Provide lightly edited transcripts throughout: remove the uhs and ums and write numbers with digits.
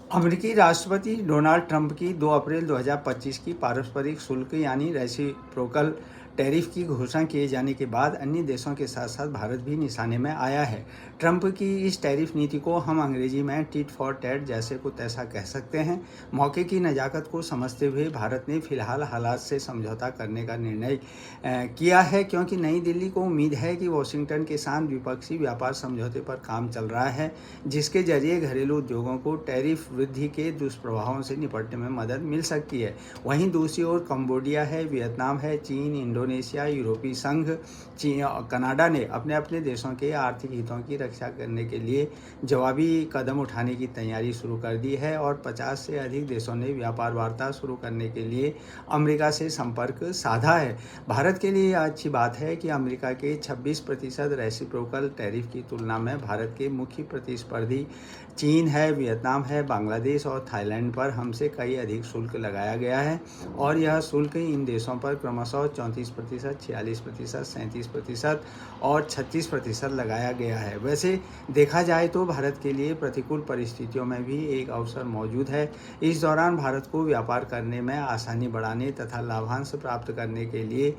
अमेरिकी राष्ट्रपति Donald Trump की 2 अप्रैल 2025 की पारस्परिक शुल्क यानी रेसिप्रोकल टैरिफ की घोषणा किए जाने के बाद अन्य देशों के साथ साथ भारत भी निशाने में आया है। ट्रंप की इस टैरिफ नीति को हम अंग्रेजी में टिट फॉर टैट जैसे कुछ ऐसा कह सकते हैं। मौके की नज़ाकत को समझते हुए भारत ने फिलहाल हालात से समझौता करने का निर्णय किया है, क्योंकि नई दिल्ली को उम्मीद है कि वॉशिंगटन के साथ द्विपक्षीय व्यापार समझौते पर काम चल रहा है, जिसके जरिए घरेलू उद्योगों को टैरिफ वृद्धि के दुष्प्रभावों से निपटने में मदद मिल सकती है। वहीं दूसरी ओर कंबोडिया है, वियतनाम है, चीन, इंडोनेशिया, यूरोपीय संघ, कनाडा ने अपने अपने देशों के आर्थिक हितों की रक्षा करने के लिए जवाबी कदम उठाने की तैयारी शुरू कर दी है और 50 से अधिक देशों ने व्यापार वार्ता शुरू करने के लिए अमेरिका से संपर्क साधा है। भारत के लिए अच्छी बात है कि अमेरिका के 26% रेसिप्रोकल टैरिफ की तुलना में भारत के मुख्य प्रतिस्पर्धी चीन है, वियतनाम है, बांग्लादेश और थाईलैंड पर हमसे कई अधिक शुल्क लगाया गया है और यह शुल्क इन देशों पर क्रमशः 34%, 46%, 37% और 36% लगाया गया है। वैसे देखा जाए तो भारत के लिए प्रतिकूल परिस्थितियों में भी एक अवसर मौजूद है। इस दौरान भारत को व्यापार करने में आसानी बढ़ाने तथा लाभांश प्राप्त करने के लिए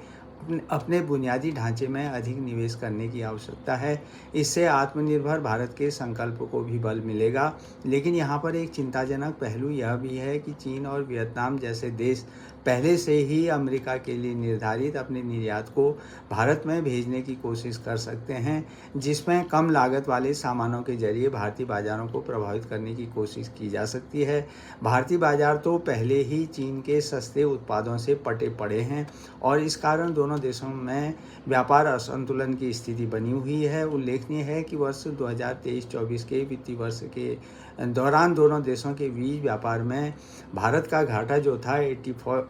अपने बुनियादी ढांचे में अधिक निवेश करने की आवश्यकता है। इससे आत्मनिर्भर भारत के संकल्प को भी बल मिलेगा। लेकिन यहाँ पर एक चिंताजनक पहलू यह भी है कि चीन और वियतनाम जैसे देश पहले से ही अमेरिका के लिए निर्धारित अपने निर्यात को भारत में भेजने की कोशिश कर सकते हैं, जिसमें कम लागत वाले सामानों के जरिए भारतीय बाज़ारों को प्रभावित करने की कोशिश की जा सकती है। भारतीय बाज़ार तो पहले ही चीन के सस्ते उत्पादों से पटे पड़े हैं और इस कारण दोनों देशों में व्यापार असंतुलन की स्थिति बनी हुई है। उल्लेखनीय है कि वर्ष 2023-24 के वित्तीय वर्ष के दौरान दोनों देशों के बीच व्यापार में भारत का घाटा जो था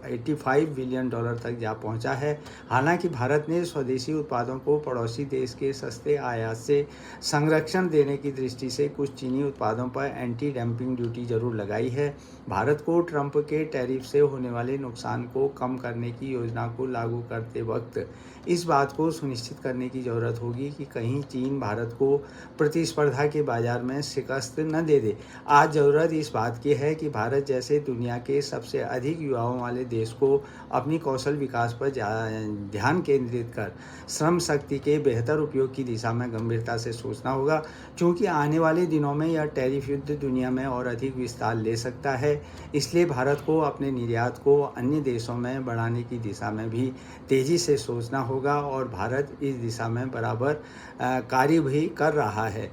85 बिलियन डॉलर तक जा पहुंचा है। हालांकि भारत ने स्वदेशी उत्पादों को पड़ोसी देश के सस्ते आयात से संरक्षण देने की दृष्टि से कुछ चीनी उत्पादों पर एंटी डंपिंग ड्यूटी जरूर लगाई है। भारत को ट्रंप के टैरिफ से होने वाले नुकसान को कम करने की योजना को लागू करते वक्त इस बात को सुनिश्चित करने की ज़रूरत होगी कि कहीं चीन भारत को प्रतिस्पर्धा के बाजार में शिकस्त न दे दे। आज ज़रूरत इस बात की है कि भारत जैसे दुनिया के सबसे अधिक युवाओं वाले देश को अपनी कौशल विकास पर ध्यान केंद्रित कर श्रम शक्ति के बेहतर उपयोग की दिशा में गंभीरता से सोचना होगा, क्योंकि आने वाले दिनों में यह टैरिफ युद्ध दुनिया में और अधिक विस्तार ले सकता है। इसलिए भारत को अपने निर्यात को अन्य देशों में बढ़ाने की दिशा में भी तेज़ी से सोचना होगा और भारत इस दिशा में बराबर कार्य भी कर रहा है।